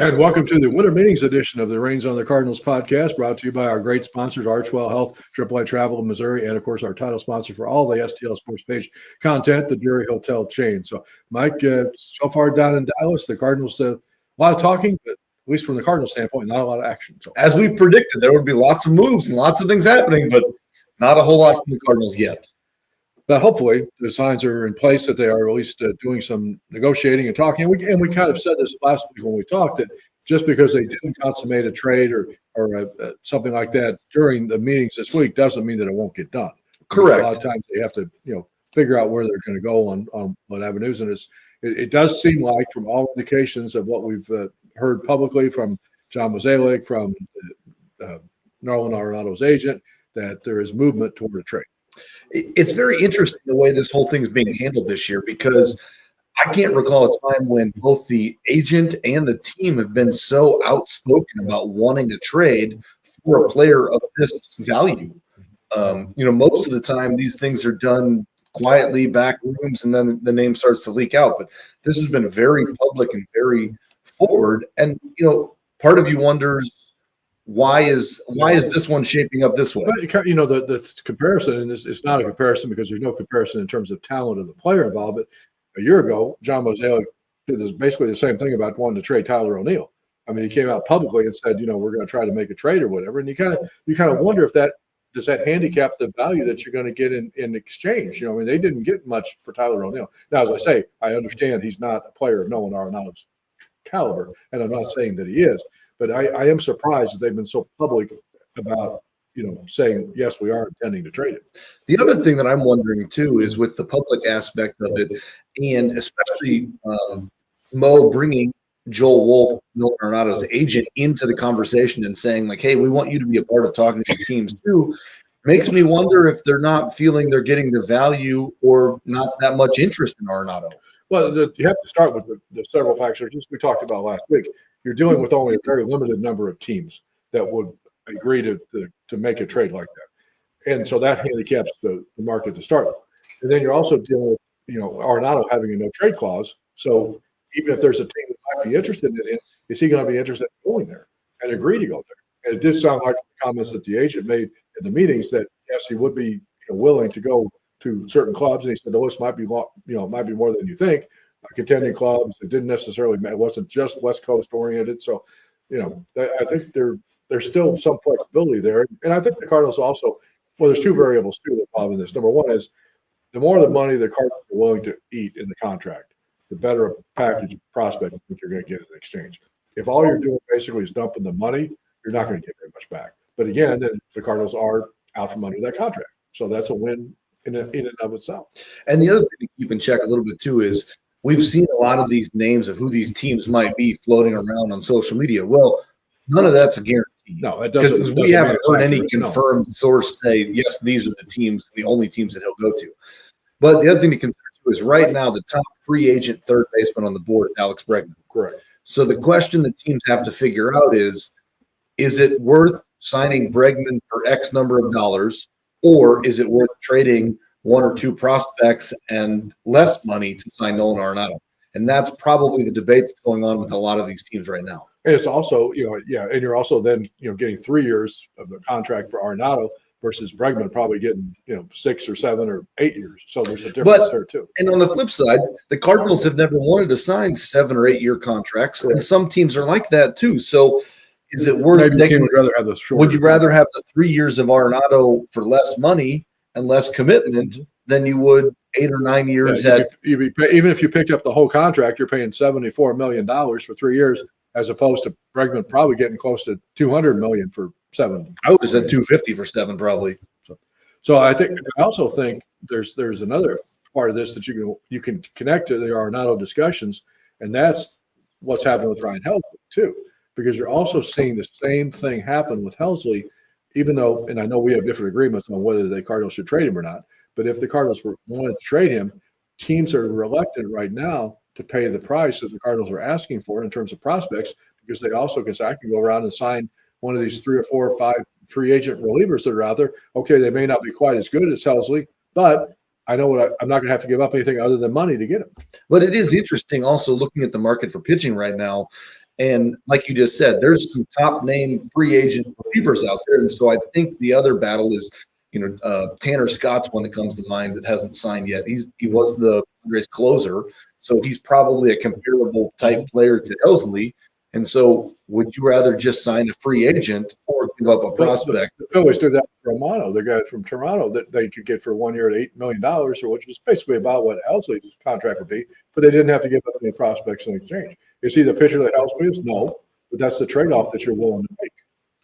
And welcome to the winter meetings edition of the Reins on the Cardinals podcast, brought to you by our great sponsors, Archwell Health, AAA Travel in Missouri, and of course, our title sponsor for all the STL Sports Page content, the Drury Hotel chain. So, Mike, so far down in Dallas, the Cardinals, a lot of talking, but at least from the Cardinals standpoint, not a lot of action. So, as we predicted, there would be lots of moves and lots of things happening, but not a whole lot from the Cardinals yet. But hopefully the signs are in place that they are at least doing some negotiating and talking. And we kind of said this last week when we talked, that just because they didn't consummate a trade or something like that during the meetings this week doesn't mean that it won't get done. Correct. A lot of times they have to figure out where they're going to go on what avenues. And it does seem like, from all indications of what we've heard publicly from John Mozeliak, from Nolan Arenado's agent, that there is movement toward a trade. It's very interesting the way this whole thing is being handled this year, because I can't recall a time when both the agent and the team have been so outspoken about wanting to trade for a player of this value. Most of the time these things are done quietly, back rooms, and then the name starts to leak out. But this has been very public and very forward. And, part of you wonders, why is this one shaping up this way? But, the comparison, and it's not a comparison because there's no comparison in terms of talent of the player involved, but a year ago, John Mozeliak did basically the same thing about wanting to trade Tyler O'Neill. I mean, he came out publicly and said, we're going to try to make a trade or whatever. And you kind of wonder if does that handicap the value that you're going to get in exchange. They didn't get much for Tyler O'Neill. Now, as I say, I understand he's not a player of Nolan Arenado's caliber, and I'm not saying that he is. But I am surprised that they've been so public about, saying, yes, we are intending to trade it. The other thing that I'm wondering, too, is with the public aspect of it, and especially Mo bringing Joel Wolf, Nolan Arenado's agent, into the conversation and saying, like, hey, we want you to be a part of talking to these teams, too, makes me wonder if they're not feeling they're getting the value or not that much interest in Arenado. Well, you have to start with the several factors, as we talked about last week. You're dealing with only a very limited number of teams that would agree to make a trade like that. And so that handicaps the market to start with. And then you're also dealing with, Arenado having a no-trade clause. So even if there's a team that might be interested in him, is he going to be interested in going there and agree to go there? And it did sound like the comments that the agent made in the meetings that, yes, he would be willing to go to certain clubs. And he said the list might be more than you think. Contending clubs. It didn't necessarily, it wasn't just West Coast oriented. So, I think there's still some flexibility there. And I think the Cardinals also, there's two variables too involved in this. Number one is the more the money the Cardinals are willing to eat in the contract, the better a package of prospect I think you're going to get in exchange. If all you're doing basically is dumping the money, you're not going to get very much back. But again, then the Cardinals are out from under that contract. So that's a win in and of itself. And the other thing to keep in check a little bit too is, we've seen a lot of these names of who these teams might be floating around on social media. Well, none of that's a guarantee. No, it doesn't. Because we haven't heard any confirmed source say, yes, these are the teams, the only teams that he'll go to. But the other thing to consider too is right now the top free agent third baseman on the board is Alex Bregman. Correct. So the question that teams have to figure out is it worth signing Bregman for X number of dollars, or is it worth trading one or two prospects and less money to sign Nolan Arenado? And that's probably the debate that's going on with a lot of these teams right now. And it's also, and you're also then, getting 3 years of the contract for Arenado versus Bregman probably getting, 6 or 7 or 8 years. So there's a difference there too. And on the flip side, the Cardinals have never wanted to sign 7 or 8 year contracts. Correct. And some teams are like that too. So is it worth taking? Would you rather have the 3 years of Arenado for less money and less commitment than you would 8 or 9 years even if you picked up the whole contract, you're paying $74 million for 3 years, as opposed to Bregman probably getting close to $200 million for 7. I would have said $250 for 7 probably. So I also think there's another part of this that you can connect to the Arenado discussions, and that's what's happening with Ryan Helsley too, because you're also seeing the same thing happen with Helsley. Even though, and I know we have different agreements on whether the Cardinals should trade him or not, but if the Cardinals wanted to trade him, teams are reluctant right now to pay the price that the Cardinals are asking for in terms of prospects, because they also can say, I can go around and sign one of these 3 or 4 or 5 free agent relievers that are out there. Okay, they may not be quite as good as Helsley, but I know I'm not going to have to give up anything other than money to get him. But it is interesting also looking at the market for pitching right now. And like you just said, there's some top name free agent relievers out there. And so I think the other battle is, Tanner Scott's one that comes to mind that hasn't signed yet. He was the Padres closer, so he's probably a comparable type player to Elsley. And so, would you rather just sign a free agent or give up a prospect? The Phillies did that for Romano, the guy from Toronto that they could get for 1 year at $8 million, or which was basically about what Elsley's contract would be, but they didn't have to give up any prospects in exchange. Is he the pitcher that Elsley is? No, but that's the trade-off that you're willing to make.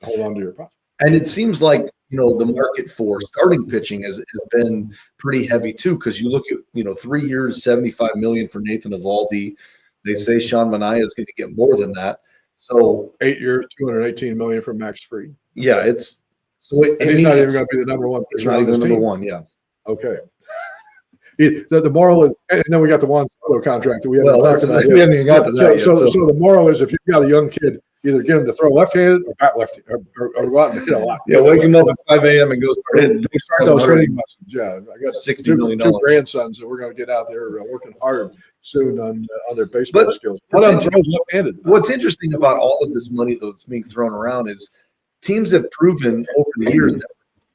Hold on to your prospect. And it seems like, the market for starting pitching has been pretty heavy too, because you look at, 3 years, $75 million for Nathan Eovaldi. They say Sean Manaea is going to get more than that. So 8 years, $218 million for Max Fried. Yeah, he's not even going to be the number one. He's not even the number one. Yeah. Okay. The moral is, and then we got the Juan Soto contract. We haven't even got to that yet. So the moral is, if you've got a young kid, either get him to throw left-handed or bat lefty, or go out and hit a lot. Yeah, wake him up at 5 a.m. and go start hitting. Those hitting lessons. Yeah, I got $60 million. Two grandsons that we're going to get out there working hard soon on their baseball skills. One of them throws left-handed. What's interesting about all of this money that's being thrown around is teams have proven over the years that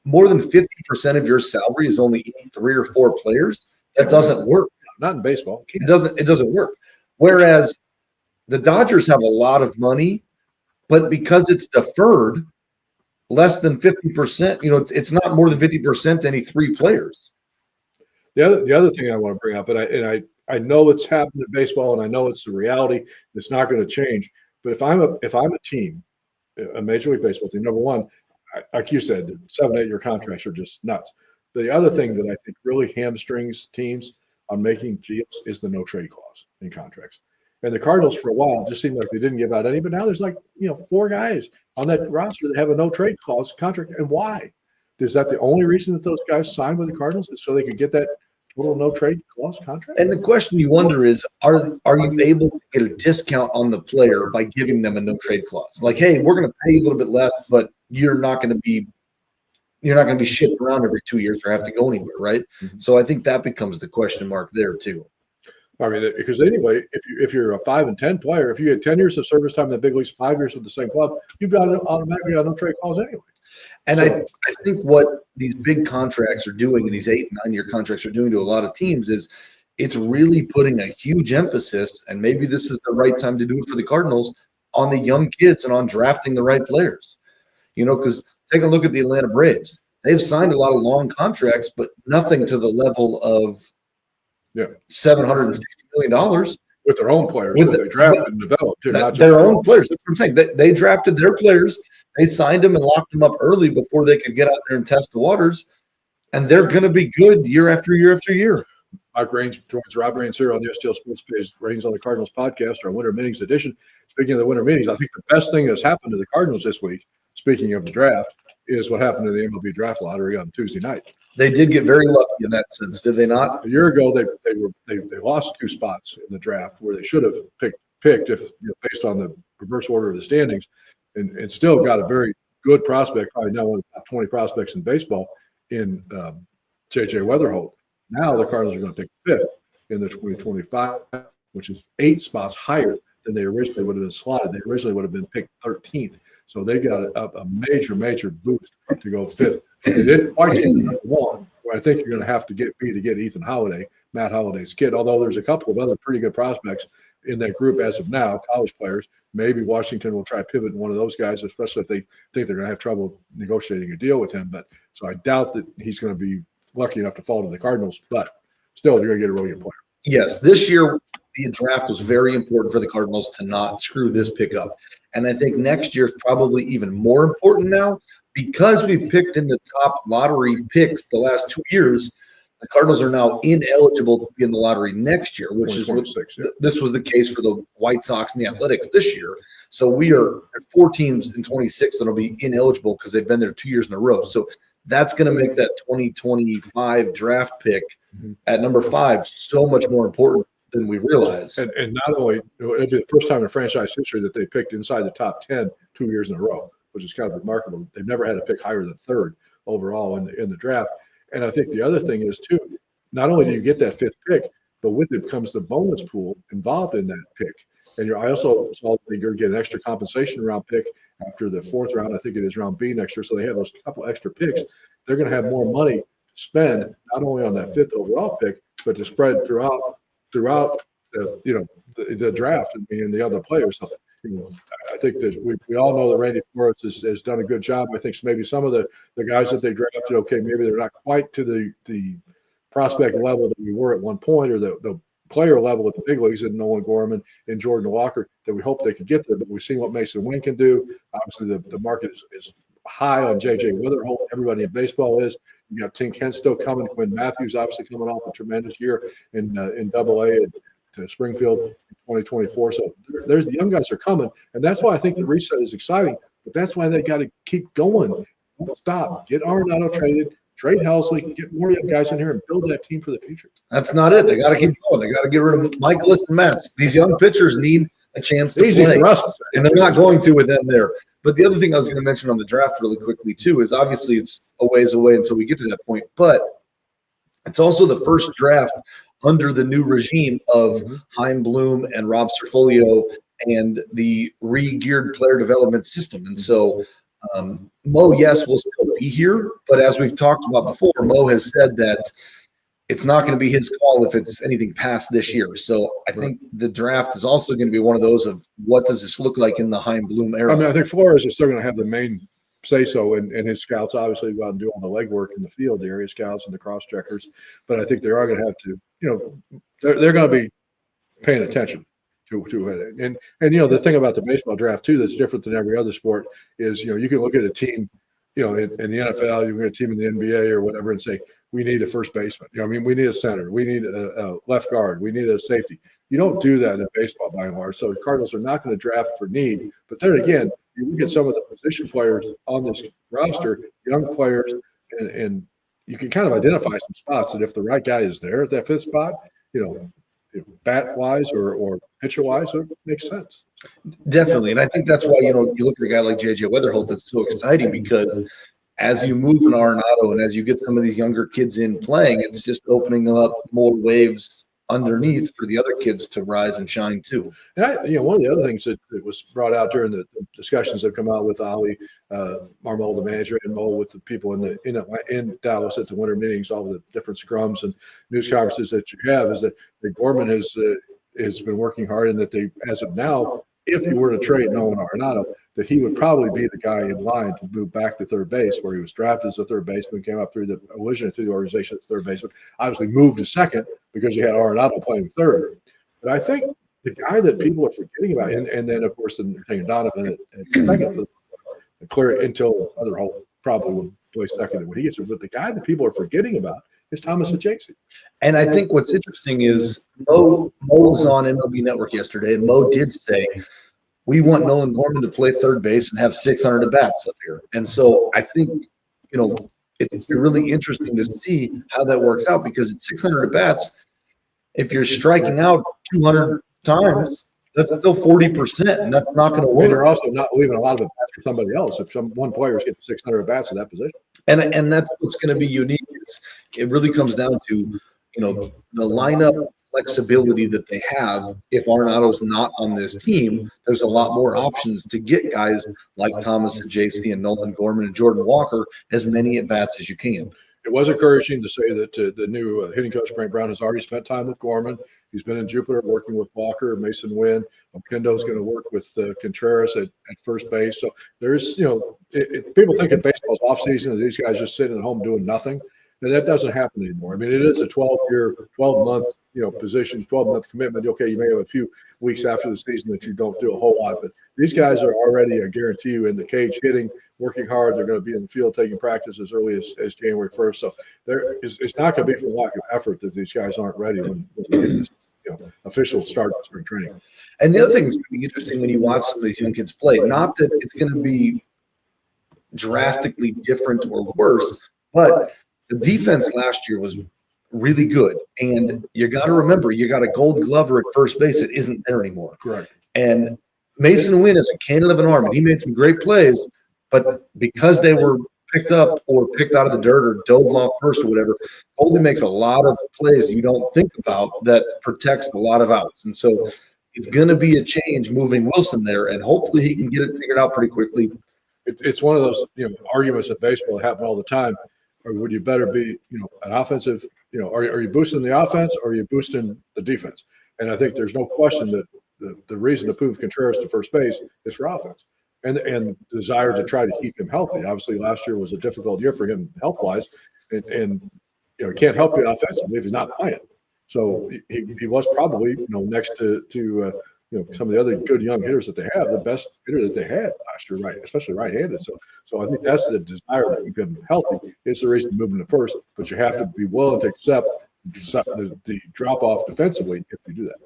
more than 50% of your salary is only 3 or 4 players. That doesn't work. Not in baseball. It doesn't work. Whereas the Dodgers have a lot of money, but because it's deferred, less than 50%, it's not more than 50% to any 3 players. The other thing I want to bring up, and I know it's happened in baseball, and I know it's the reality. It's not going to change. But if I'm a team, a Major League Baseball team, number one, like you said, 7-8 year contracts are just nuts. The other thing that I think really hamstrings teams on making deals is the no trade clause in contracts. And the Cardinals, for a while, just seemed like they didn't give out any. But now there's 4 guys on that roster that have a no trade clause contract. And why? Is that the only reason that those guys signed with the Cardinals, is so they could get that little no trade clause contract? And the question you wonder is, are you able to get a discount on the player by giving them a no trade clause? Like, hey, we're going to pay you a little bit less, but you're not going to be shipped around every 2 years or have to go anywhere, right? Mm-hmm. So I think that becomes the question mark there too. I mean, because anyway, if you're a 5 and 10 player, if you had 10 years of service time in the big leagues, 5 years with the same club, you've got automatically got no trade clause anyway. And I think what these big contracts are doing, and these 8 and 9 year contracts are doing to a lot of teams, is it's really putting a huge emphasis, and maybe this is the right time to do it for the Cardinals, on the young kids and on drafting the right players. Because take a look at the Atlanta Braves. They've signed a lot of long contracts, but nothing to the level of $760 million with their own players. They drafted and developed. Their own players. That's what I'm saying. They drafted their players. They signed them and locked them up early before they could get out there and test the waters. And they're going to be good year after year after year. Mike Raines joins Rob Raines here on the STL Sports page, Raines on the Cardinals podcast, our Winter Meetings edition. Speaking of the Winter Meetings, I think the best thing that's happened to the Cardinals this week, speaking of the draft, is what happened to the MLB draft lottery on Tuesday night. They did get very lucky in that sense, did they not? A year ago, they lost 2 spots in the draft where they should have picked if based on the reverse order of the standings, and still got a very good prospect, probably now one of the top 20 prospects in baseball, in J.J. Weatherholt. Now the Cardinals are going to pick 5th in the 2025, which is 8 spots higher than they originally would have been slotted. They originally would have been picked 13th. So they got a major boost to go 5th. They didn't quite get number 1, where I think you're going to have to get Ethan Holliday, Matt Holliday's kid, although there's a couple of other pretty good prospects in that group as of now, college players. Maybe Washington will try to pivot in one of those guys, especially if they think they're going to have trouble negotiating a deal with him. But so I doubt that he's going to be lucky enough to fall to the Cardinals, but still, you're going to get a really good player. Yes, this year the draft was very important for the Cardinals to not screw this pick up. And I think next year is probably even more important now because we've picked in the top lottery picks the last 2 years. The Cardinals are now ineligible to be in the lottery next year, which is what this was the case for the White Sox and the Athletics this year. So we are at 4 teams in 26 that will be ineligible because they've been there 2 years in a row. So that's going to make that 2025 draft pick at number 5 so much more important than we realize. And not only it'll be the first time in franchise history that they picked inside the top 10 2 years in a row, which is kind of remarkable. They've never had a pick higher than 3rd overall in the draft. And I think the other thing is, too, not only do you get that 5th pick, but with it comes the bonus pool involved in that pick. And I also saw that you're getting an extra compensation round pick after the 4th round. I think it is round B next year. So they have those couple extra picks. They're going to have more money to spend not only on that 5th overall pick, but to spread throughout the draft and the other players. So, I think that we all know that Randy Flores has done a good job. I think maybe some of the guys that they drafted, okay, maybe they're not quite to the prospect level that we were at one point, or the player level at the big leagues, and Nolan Gorman and Jordan Walker, that we hope they could get there. But we've seen what Mason Wynn can do. Obviously, the market is high on J.J. Witherholt. Everybody in baseball is. You got Tim Kent still coming. Quinn Matthews obviously coming off a tremendous year in Double-A to Springfield in 2024. So there's the young guys are coming, and that's why I think the reset is exciting. But that's why they got to keep going. Don't stop. Get Arenado traded. Trade Helsley, get more young guys in here and build that team for the future. That's not it. They got to keep going. They got to get rid of Michaelis and Metz. These young pitchers need a chance to Easy play, for us, and they're not going to with them there. But the other thing I was going to mention on the draft really quickly too is obviously it's a ways away until we get to that point, but it's also the first draft under the new regime of Chaim Bloom and Rob Serfolio and the re-geared player development system. And so Mo, yes, will still be here, but as we've talked about before, Mo has said that it's not going to be his call if it's anything past this year. So I think the draft is also going to be one of those of what does this look like in the Chaim Bloom era. I mean, I think Flores is still going to have the main say-so, and his scouts obviously go out and do all the legwork in the field, the area scouts and the cross-checkers. But I think they are going to have to, they're going to be paying attention to it. And the thing about the baseball draft too that's different than every other sport is, you can look at a team, in the NFL, you can get a team in the NBA or whatever and say, we need a first baseman. We need a center. We need a left guard. We need a safety. You don't do that in baseball by and large. So the Cardinals are not going to draft for need. But then again, you look at some of the position players on this roster, young players, and you can kind of identify some spots that if the right guy is there at that 5th spot, bat-wise or pitcher-wise, it makes sense. Definitely. And I think that's why, you look at a guy like J.J. Witherholt, that's so exciting because as you move in Arenado and as you get some of these younger kids in playing, it's just opening up more waves underneath for the other kids to rise and shine too. And one of the other things that was brought out during the discussions that come out with Ali Marmol, the manager, and Mo with the people in Dallas at the winter meetings, all the different scrums and news conferences that you have, is that Gorman has been working hard, and that they, as of now, if you were to trade Nolan Arenado, that he would probably be the guy in line to move back to third base, where he was drafted as a third baseman, came up through the organization as third baseman, obviously moved to second because you had Arenado playing third. But I think the guy that people are forgetting about, and then, of course, they're taking Donovan at second for the clear until Witherholt probably would play second when he gets it. But the guy that people are forgetting about is Thomas Ajaxi. And I think what's interesting is Mo was on MLB Network yesterday, and Mo did say, we want Nolan Gorman to play third base and have 600 at-bats up here. And so I think, it's really interesting to see how that works out, because at 600 at-bats, if you're striking out 200 times, that's still 40%, and that's not going to work. And you're also not leaving a lot of at-bats for somebody else if one player is getting 600 at-bats in that position. And that's what's going to be unique. It really comes down to, the lineup flexibility that they have. If Arenado's not on this team, there's a lot more options to get guys like Thomas and JC and Nolan Gorman and Jordan Walker as many at-bats as you can. It was encouraging to say that the new hitting coach, Frank Brown, has already spent time with Gorman. He's been in Jupiter working with Walker, Mason Wynn. Oquendo's going to work with Contreras at first base. So there's, people think in baseball's offseason that these guys just sitting at home doing nothing. And that doesn't happen anymore. I mean, it is a 12-month, position, 12-month commitment. Okay, you may have a few weeks after the season that you don't do a whole lot, but these guys are already, I guarantee you, in the cage hitting, working hard. They're going to be in the field taking practice as early as January 1st. So it's not going to be for lack of effort that these guys aren't ready when they get this official start of spring training. And the other thing that's going to be interesting when you watch some of these young kids play, not that it's going to be drastically different or worse, but the defense last year was really good. And you got to remember, you got a Gold Glover at first base that isn't there anymore. Correct. And Mason Wynn is a cannon of an arm, and he made some great plays, but because they were picked up or picked out of the dirt or dove off first or whatever, Goldie makes a lot of plays you don't think about that protects a lot of outs. And so, it's going to be a change moving Wilson there, and hopefully he can get it figured out pretty quickly. It's one of those arguments in baseball that happen all the time. Or would you better be an offensive? Are you boosting the offense or are you boosting the defense? And I think there's no question that the reason to move Contreras to first base is for offense and desire to try to keep him healthy. Obviously, last year was a difficult year for him health wise, and he can't help you offensively if he's not playing. So he was probably next to some of the other good young hitters that they have, the best hitter that they had last year, right? Especially right-handed. So I think that's the desire to keep him healthy. It's the reason to move him to first, but you have to be willing to accept the drop off defensively if you do that.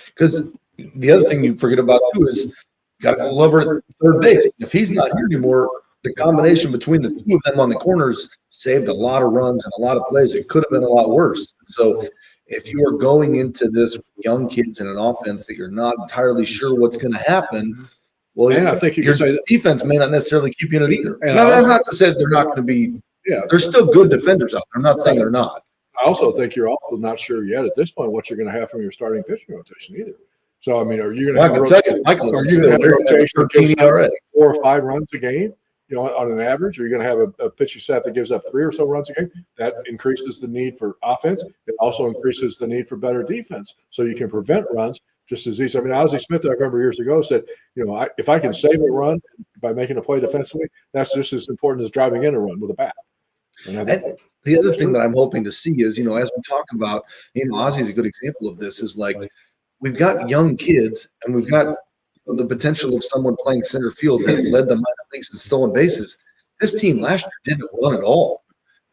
Because the other thing you forget about too is got to go over at third base. If he's not here anymore, the combination between the two of them on the corners saved a lot of runs and a lot of plays. It could have been a lot worse. So if you are going into this with young kids in an offense that you're not entirely sure what's going to happen, well, and I think your say defense may not necessarily keep you in it either. And now, that's not to say they're not going to be – there's still good defenders out there. I'm not saying they're not. I also think you're also not sure yet at this point what you're going to have from your starting pitching rotation either. So, I mean, are you going to have a rotation of 4 or 5 runs a game, on an average? Or are you going to have a pitching staff that gives up 3 or so runs a game? That increases the need for offense. It also increases the need for better defense. So you can prevent runs just as easy. I mean, Ozzie Smith, I remember years ago, said, if I can save a run by making a play defensively, that's just as important as driving in a run with a bat. And the other thing that I'm hoping to see is, as we talk about, Ozzie's a good example of this, is like we've got young kids and we've got the potential of someone playing center field that led the minor leagues in stolen bases. This team last year didn't run at all.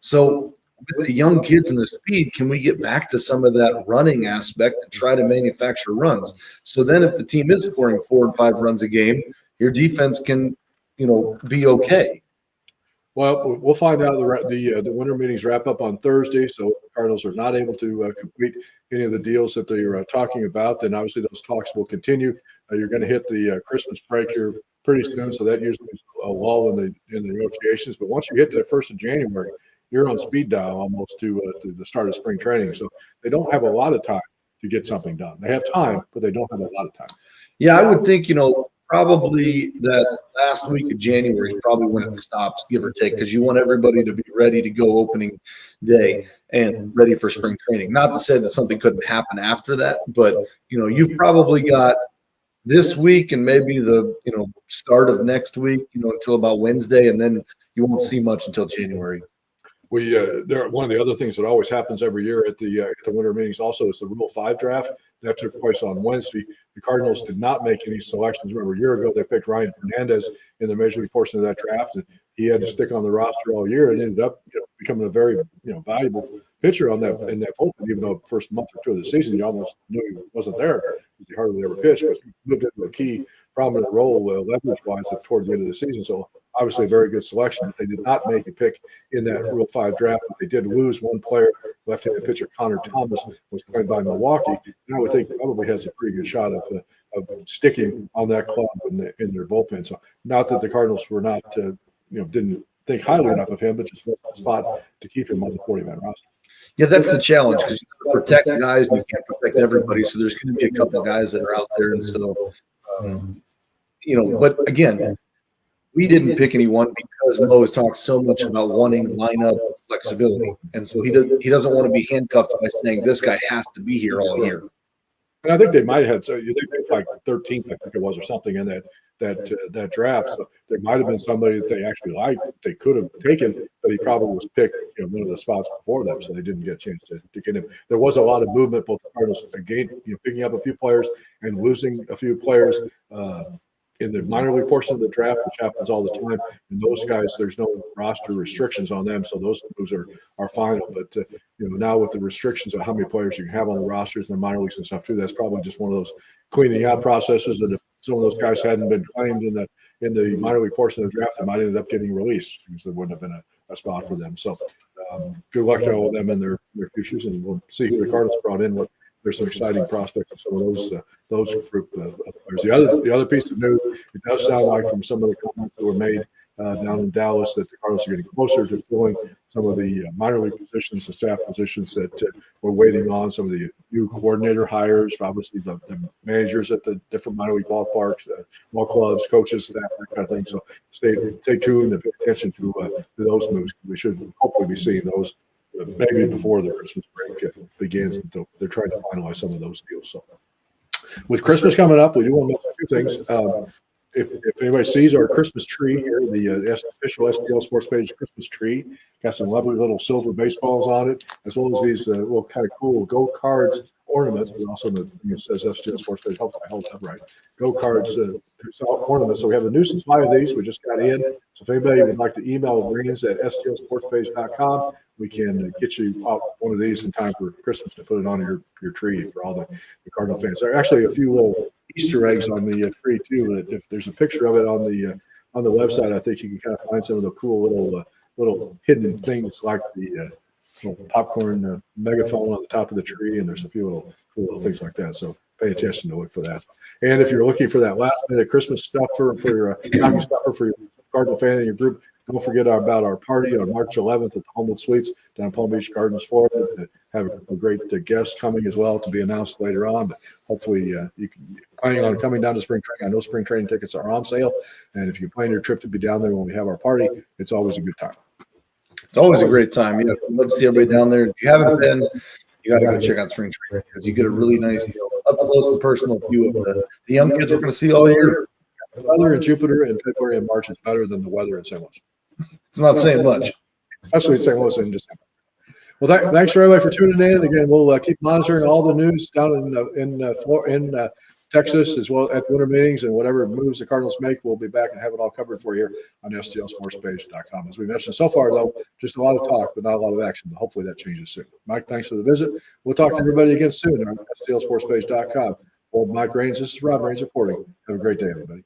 So with the young kids and the speed, can we get back to some of that running aspect and try to manufacture runs? So then if the team is scoring 4 and 5 runs a game, your defense can, be okay. Well, we'll find out. The winter meetings wrap up on Thursday, so the Cardinals are not able to complete any of the deals that they are talking about. Then obviously those talks will continue. You're going to hit the Christmas break here pretty soon, so that usually is a lull in the negotiations. But once you hit the 1st of January, you're on speed dial almost to the start of spring training. So they don't have a lot of time to get something done. They have time, but they don't have a lot of time. Yeah, I would think probably that last week of January is probably when it stops, give or take, because you want everybody to be ready to go opening day and ready for spring training. Not to say that something couldn't happen after that, but you've probably got this week and maybe the start of next week, until about Wednesday, and then you won't see much until January. One of the other things that always happens every year at the winter meetings also is the Rule 5 draft. That took place on Wednesday. The Cardinals did not make any selections. Remember, a year ago, they picked Ryan Fernandez in the major league portion of that draft, and he had to stick on the roster all year and ended up becoming a very valuable pitcher in that bullpen, even though the first month or 2 of the season, you almost knew he wasn't there because he hardly ever pitched, but he moved into a key prominent role leverage-wise towards the end of the season. So obviously a very good selection. They did not make a pick in that Rule 5 draft, but they did lose one player. Left-handed pitcher Connor Thomas was played by Milwaukee, and I would think probably has a pretty good shot of sticking on that club in their bullpen. So not that the Cardinals were not didn't think highly enough of him, but just a spot to keep him on the 40-man roster. Yeah, that's the challenge, because you protect guys and you can't protect everybody. So there's going to be a couple of guys that are out there, and so but again, we didn't pick anyone because Mo has talked so much about wanting lineup flexibility, and so he doesn't want to be handcuffed by saying this guy has to be here all year. And I think they might have. So you think it's like 13th, I think it was, or something in that draft. So there might have been somebody that they actually liked. They could have taken, but he probably was picked one of the spots before them, so they didn't get a chance to get him. There was a lot of movement, both the Cardinals again, picking up a few players and losing a few players in the minor league portion of the draft, which happens all the time. And those guys, there's no roster restrictions on them, so those moves are final. But now with the restrictions on how many players you can have on the rosters and the minor leagues and stuff too, that's probably just one of those cleaning out processes that if some of those guys hadn't been claimed in the minor league portion of the draft, they might end up getting released because there wouldn't have been a spot for them. So good luck to all of them in their futures, and we'll see who the Cardinals brought in. There's some exciting prospects in some of those group of players. The other piece of news, it does sound like from some of the comments that were made down in Dallas that the Cardinals are getting closer to filling some of the minor league positions, the staff positions that we're waiting on, some of the new coordinator hires, obviously the managers at the different minor league ballparks, ball clubs, coaches, staff, that kind of thing. So stay tuned and pay attention to those moves. We should hopefully be seeing those maybe before the Christmas break begins. They're trying to finalize some of those deals. So with Christmas coming up, we do want to mention two things. If anybody sees our Christmas tree here, the official STL Sports Page Christmas tree, got some lovely little silver baseballs on it, as well as these little kind of cool Go Cards ornaments. But also, it says STL Sports Page. Hopefully, I hold up right. Go Cards ornaments. So we have a new supply of these. We just got in. So if anybody would like to email greens at stlsportspage.com, we can get you out one of these in time for Christmas to put it on your tree for all the Cardinal fans. There are actually a few little Easter eggs on the tree too. If there's a picture of it on the website, I think you can kind of find some of the cool little hidden things like the little popcorn megaphone on the top of the tree, and there's a few little cool little things like that. So pay attention to look for that. And if you're looking for that last minute Christmas stuff for your stocking stuffer for your Cardinal fan in your group, don't forget about our party on March 11th at the Homewood Suites down in Palm Beach Gardens, Florida. Have a great guest coming as well to be announced later on. But hopefully you can planning on coming down to spring training. I know spring training tickets are on sale, and if you plan your trip to be down there when we have our party, it's always a good time. It's always a great time. I'd love to see everybody down there. If you haven't been, you got to go check out spring training because you get a really nice, up close and personal view of the young kids we're going to see all year. The weather in Jupiter in February and March is better than the weather in St. Louis. It's not saying much. Especially in St. Louis in December. Well, thanks for everybody for tuning in. Again, we'll keep monitoring all the news down in Texas as well at winter meetings, and whatever moves the Cardinals make, we'll be back and have it all covered for you here on STLSportsPage.com. As we mentioned so far, though, just a lot of talk, but not a lot of action. But hopefully that changes soon. Mike, thanks for the visit. We'll talk to everybody again soon on STLSportsPage.com. Well, Mike Raines, this is Rob Raines reporting. Have a great day, everybody.